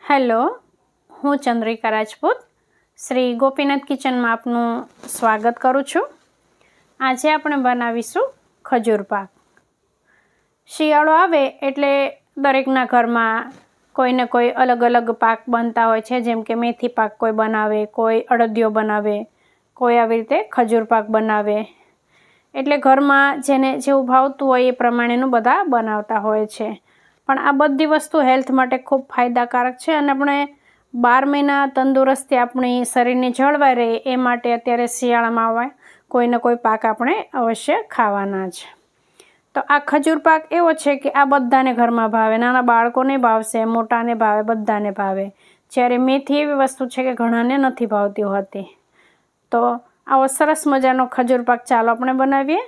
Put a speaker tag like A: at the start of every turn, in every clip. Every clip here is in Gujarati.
A: હેલો, હું ચંદ્રિકા રાજપૂત શ્રી ગોપીનાથ કિચનમાં આપનું સ્વાગત કરું છું. આજે આપણે બનાવીશું ખજૂર પાક. શિયાળો આવે એટલે દરેકના ઘરમાં કોઈને કોઈ અલગ અલગ પાક બનતા હોય છે. જેમ કે મેથી પાક કોઈ બનાવે, કોઈ અડદિયો બનાવે, કોઈ આવી રીતે ખજૂર પાક બનાવે. એટલે ઘરમાં જેને જેવું ભાવતું હોય એ પ્રમાણેનું બધા બનાવતા હોય છે. પણ આ બધી વસ્તુ હેલ્થ માટે ખૂબ ફાયદાકારક છે અને આપણે 12 મહિના તંદુરસ્તી આપણી શરીરની જળવાઈ રહે એ માટે અત્યારે શિયાળામાં કોઈને કોઈ પાક આપણે અવશ્ય ખાવાના છે. તો આ ખજૂર પાક એવો છે કે આ બધાને ઘરમાં ભાવે, નાના બાળકોને ભાવશે, મોટાને ભાવે, બધાને ભાવે. જ્યારે મેથી એવી વસ્તુ છે કે ઘણાને નથી ભાવતી હોતી. તો આવો સરસ મજાનો ખજૂર પાક ચાલો આપણે બનાવીએ.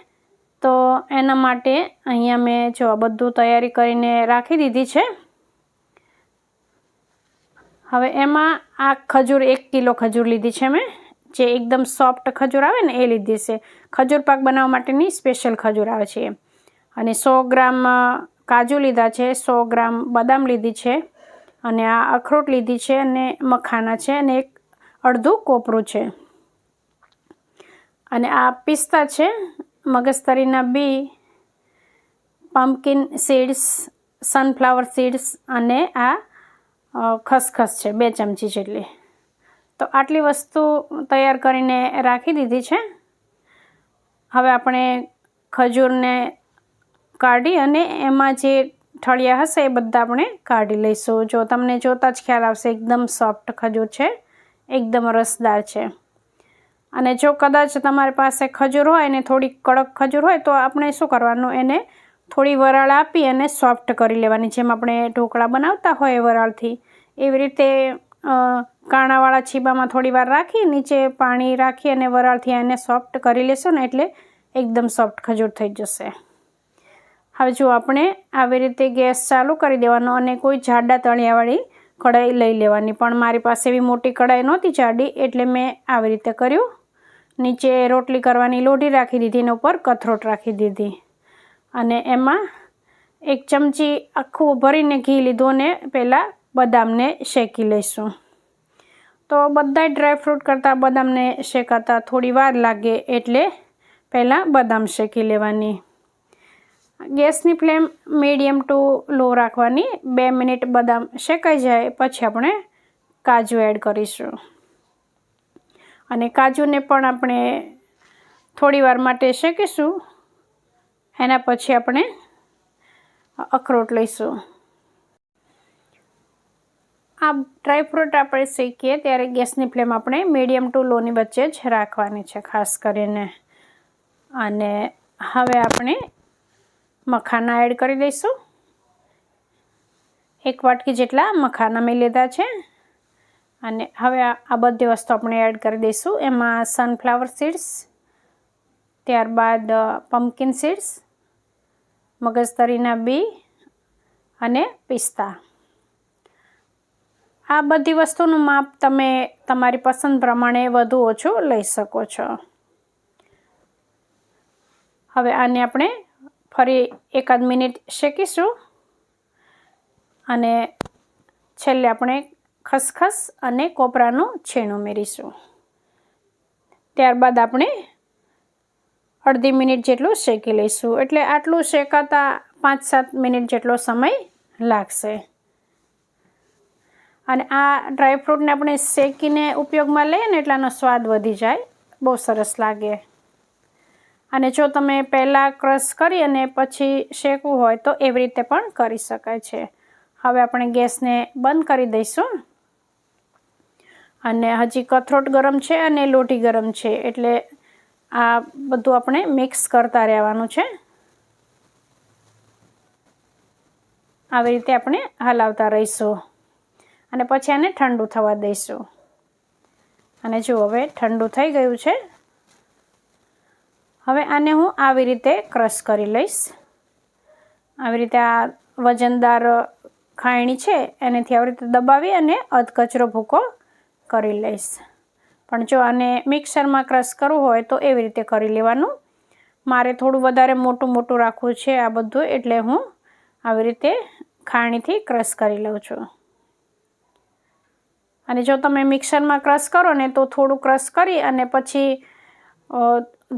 A: તો એના માટે અહીંયા મેં જો બધું તૈયારી કરીને રાખી દીધી છે. હવે એમાં આ ખજૂર 1 કિલો ખજૂર લીધી છે મેં, જે એકદમ સોફ્ટ ખજૂર આવે ને એ લીધી છે. ખજૂર પાક બનાવવા માટેની સ્પેશિયલ ખજૂર આવે છે. અને 100 ગ્રામ કાજુ લીધા છે, 100 ગ્રામ બદામ લીધી છે, અને આ અખરોટ લીધી છે, અને મખાના છે, અને એક અડધું કોપરું છે. અને આ પિસ્તા છે, મગજતરીના બી, પમ્પકિન સીડ્સ, સનફ્લાવર સીડ્સ, અને આ ખસખસ છે 2 ચમચી જેટલી. તો આટલી વસ્તુ તૈયાર કરીને રાખી દીધી છે. હવે આપણે ખજૂરને કાઢી અને એમાં જે ઠળિયા હશે એ બધા આપણે કાઢી લઈશું. જો તમને જોતાં જ ખ્યાલ આવશે, એકદમ સોફ્ટ ખજૂર છે, એકદમ રસદાર છે. અને જો કદાચ તમારી પાસે ખજૂર હોય ને થોડી કડક ખજૂર હોય તો આપણે શું કરવાનું, એને થોડી વરાળ આપી અને સોફ્ટ કરી લેવાની. જેમ આપણે ઢોકળા બનાવતા હોય વરાળથી, એવી રીતે કાણાવાળા છીબામાં થોડી વાર રાખી, નીચે પાણી રાખી અને વરાળથી એને સોફ્ટ કરી લેશો ને એટલે એકદમ સોફ્ટ ખજૂર થઈ જશે. હવે જો આપણે આવી રીતે ગેસ ચાલુ કરી દેવાનો અને કોઈ જાડા તળિયાવાળી કઢાઈ લઈ લેવાની. પણ મારી પાસે એવી મોટી કઢાઈ નહોતી જાડી, એટલે મેં આવી રીતે કર્યું. નીચે રોટલી કરવાની લોઢી રાખી દીધી અને ઉપર કથરોટ રાખી દીધી. અને એમાં 1 ચમચી આખું ભરીને ઘી લીધું અને પહેલાં બદામને શેકી લઈશું. તો બધાય ડ્રાયફ્રૂટ કરતાં બદામને શેકાતા થોડી વાર લાગે, એટલે પહેલાં બદામ શેકી લેવાની. ગેસની ફ્લેમ મીડિયમ ટુ લો રાખવાની. 2 મિનિટ બદામ શેકાઈ જાય પછી આપણે કાજુ એડ કરીશું. અને કાજુને પણ આપણે થોડી વાર માટે શેકીશું. એના પછી આપણે અખરોટ લઈશું. આ ડ્રાયફ્રૂટ આપણે શેકીએ ત્યારે ગેસની ફ્લેમ આપણે મીડિયમ ટુ લોની વચ્ચે જ રાખવાની છે ખાસ કરીને. અને હવે આપણે મખાના એડ કરી દઈશું. 1 વાટકી જેટલા મખાના મેં લીધા છે. અને હવે આ બધી વસ્તુ આપણે એડ કરી દઈશું. એમાં સનફ્લાવર સીડ્સ, ત્યારબાદ પમ્પકિન સીડ્સ, મગજતરીના બી અને પિસ્તા. આ બધી વસ્તુનું માપ તમે તમારી પસંદ પ્રમાણે વધુ ઓછું લઈ શકો છો. હવે આને આપણે ફરી 1 મિનિટ શેકીશું. અને છેલ્લે આપણે ખસખસ અને કોપરાનું છીણ ઉમેરીશું. ત્યારબાદ આપણે અડધી મિનિટ જેટલું શેકી લઈશું. એટલે આટલું શેકાતા 5-7 મિનિટ જેટલો સમય લાગશે. અને આ ડ્રાયફ્રૂટને આપણે શેકીને ઉપયોગમાં લઈએ ને એટલે આનો સ્વાદ વધી જાય, બહુ સરસ લાગે. અને જો તમે પહેલાં ક્રશ કરી અને પછી શેકવું હોય તો એવી રીતે પણ કરી શકાય છે. હવે આપણે ગેસને બંધ કરી દઈશું. અને હજી કથરોટ ગરમ છે અને લોઢી ગરમ છે, એટલે આ બધું આપણે મિક્સ કરતા રહેવાનું છે. આવી રીતે આપણે હલાવતા રહીશું. અને પછી આને ઠંડુ થવા દઈશું. અને જો હવે ઠંડુ થઈ ગયું છે. હવે આને હું આવી રીતે ક્રશ કરી લઈશ. આવી રીતે આ વજનદાર ખાયણી છે એનેથી આવી રીતે દબાવી અને અધકચરો ભૂકો કરી લઈશ. પણ જો આને મિક્સરમાં ક્રશ કરવું હોય તો એવી રીતે કરી લેવાનું. મારે થોડું વધારે મોટું રાખવું છે આ બધું, એટલે હું આવી રીતે ખાયણીથી ક્રશ કરી લઉં છું. અને જો તમે મિક્સરમાં ક્રશ કરો ને તો થોડું ક્રશ કરી અને પછી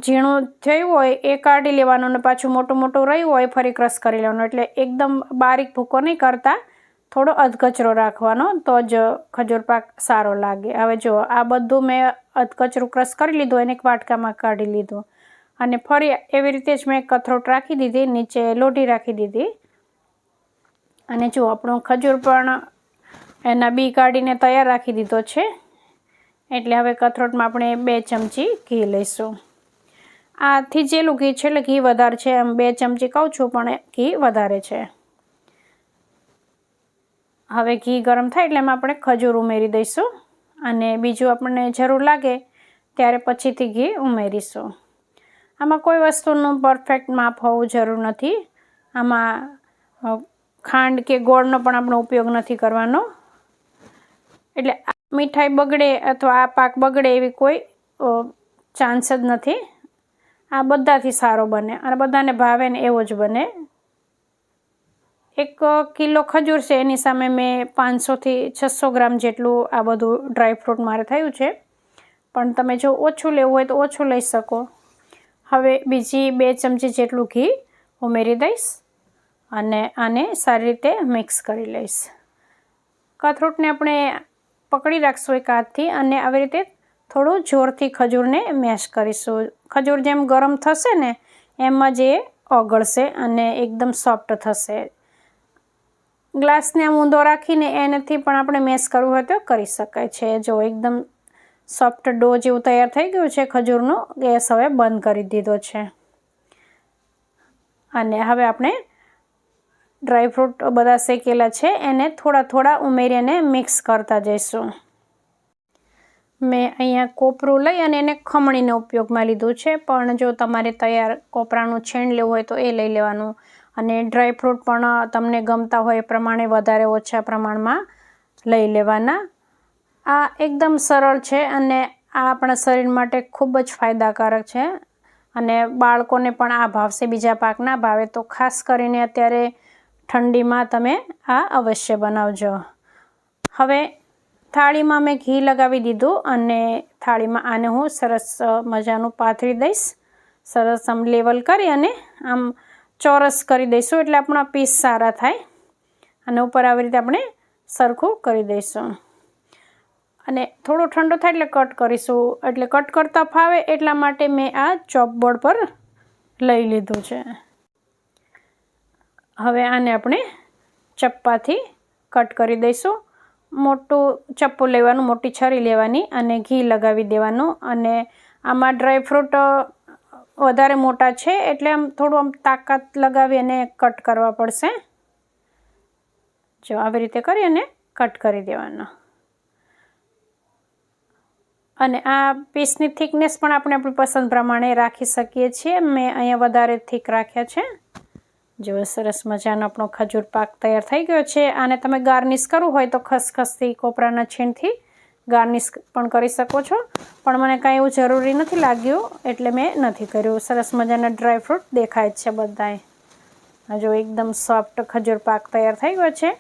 A: ઝીણું થયું હોય એ કાઢી લેવાનું અને પાછું મોટું મોટું રહ્યું હોય ફરી ક્રશ કરી લેવાનું. એટલે એકદમ બારીક ભૂકો નહીં કરતા, થોડો અધકચરો રાખવાનો, તો જ ખજૂર પાક સારો લાગે. હવે જો આ બધું મેં અધકચરું ક્રશ કરી લીધું, એને એક વાટકામાં કાઢી લીધું અને ફરી એવી રીતે જ મેં કથરોટ રાખી દીધી, નીચે લોઢી રાખી દીધી. અને જો આપણો ખજૂર પણ એના બી કાઢીને તૈયાર રાખી દીધો છે. એટલે હવે કથરોટમાં આપણે 2 ચમચી ઘી લઈશું. આ થીજેલું ઘી છે એટલે ઘી વધારે છે, એમ 2 ચમચી કહું છું પણ ઘી વધારે છે. હવે ઘી ગરમ થાય એટલે એમાં આપણે ખજૂર ઉમેરી દઈશું અને બીજું આપણને જરૂર લાગે ત્યારે પછીથી ઘી ઉમેરીશું. આમાં કોઈ વસ્તુનું પરફેક્ટ માપ હોવું જરૂર નથી. આમાં ખાંડ કે ગોળનો પણ આપણો ઉપયોગ નથી કરવાનો. એટલે મીઠાઈ બગડે અથવા આ પાક બગડે એવી કોઈ ચાન્સ જ નથી. આ બધાથી સારો બને અને બધાને ભાવે ને એવો જ બને. 1 કિલો ખજૂર છે એની સામે મેં 500થી 600 ગ્રામ જેટલું આ બધું ડ્રાયફ્રૂટ મારે થયું છે. પણ તમે જો ઓછું લેવું હોય તો ઓછું લઈ શકો. હવે બીજી 2 ચમચી જેટલું ઘી ઉમેરી દઈશ અને આને સારી રીતે મિક્સ કરી લઈશ. કથરોટને આપણે પકડી રાખશું એક હાથથી અને આવી રીતે થોડું જોરથી ખજૂરને મેશ કરીશું. ખજૂર જેમ ગરમ થશે ને એમ જ એ ઓગળશે અને એકદમ સોફ્ટ થશે. ગ્લાસને આમ ઊંધો રાખીને એનાથી પણ આપણે મેશ કરવું હોય તો કરી શકાય છે. જો એકદમ સોફ્ટ ડો જેવું તૈયાર થઈ ગયું છે ખજૂરનો. ગેસ હવે બંધ કરી દીધો છે અને હવે આપણે ડ્રાયફ્રૂટ બધા શેકેલા છે એને થોડા થોડા ઉમેરીને મિક્સ કરતા જઈશું. મેં અહીંયા કોપરું લઈ અને એને ખમણીનો ઉપયોગમાં લીધું છે, પણ જો તમારે તૈયાર કોપરાનું છીણ લેવું હોય તો એ લઈ લેવાનું. અને ડ્રાયફ્રૂટ પણ તમને ગમતા હોય એ પ્રમાણે વધારે ઓછા પ્રમાણમાં લઈ લેવાના. આ એકદમ સરળ છે અને આ આપણા શરીર માટે ખૂબ જ ફાયદાકારક છે અને બાળકોને પણ આ ભાવશે, બીજા પાક ના ભાવે. તો ખાસ કરીને અત્યારે ઠંડીમાં તમે આ અવશ્ય બનાવજો. હવે થાળીમાં મેં ઘી લગાવી દીધું અને થાળીમાં આને હું સરસ મજાનું પાથરી દઈશ. સરસ આમ લેવલ કરી અને આમ ચોરસ કરી દઈશું એટલે આપણા પીસ સારા થાય. અને ઉપર આવી રીતે આપણે સરખું કરી દઈશું અને થોડો ઠંડો થાય એટલે કટ કરીશું. એટલે કટ કરતાં ફાવે એટલા માટે મેં આ ચોપબોર્ડ પર લઈ લીધું છે. હવે આને આપણે ચપ્પાથી કટ કરી દઈશું. મોટું ચપ્પુ લેવાનું, મોટી છરી લેવાની અને ઘી લગાવી દેવાનું. અને આમાં ડ્રાયફ્રૂટ વધારે મોટા છે એટલે આમ થોડું આમ તાકાત લગાવી અને કટ કરવા પડશે. જો આવી રીતે કરી અને કટ કરી દેવાનો. અને આ પીસની થિકનેસ પણ આપણે આપણી પસંદ પ્રમાણે રાખી શકીએ છીએ. મેં અહીંયા વધારે થીક રાખ્યા છે. જો સરસ મજાનો આપણો ખજૂર પાક તૈયાર થઈ ગયો છે. આને તમે ગાર્નિશ કરવું હોય તો ખસખસથી, કોપરાના છીણથી ગાર્નિશ પણ કરી શકો છો, પણ મને કાંઈ એવું જરૂરી નથી લાગ્યું એટલે મેં નથી કર્યું. સરસ મજાના ડ્રાયફ્રૂટ દેખાય છે બધાય. જો એકદમ સોફ્ટ ખજૂર પાક તૈયાર થઈ ગયો છે.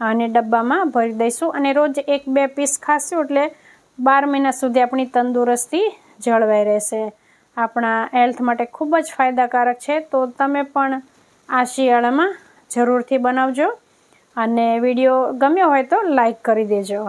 A: આને ડબ્બામાં ભરી દઈશું અને રોજ 1-2 પીસ ખાશું એટલે 12 મહિના સુધી આપણી તંદુરસ્તી જળવાઈ રહેશે. આપણા હેલ્થ માટે ખૂબ જ ફાયદાકારક છે. તો તમે પણ આ શિયાળામાં જરૂરથી બનાવજો અને વિડીયો ગમ્યો હોય તો લાઈક કરી દેજો.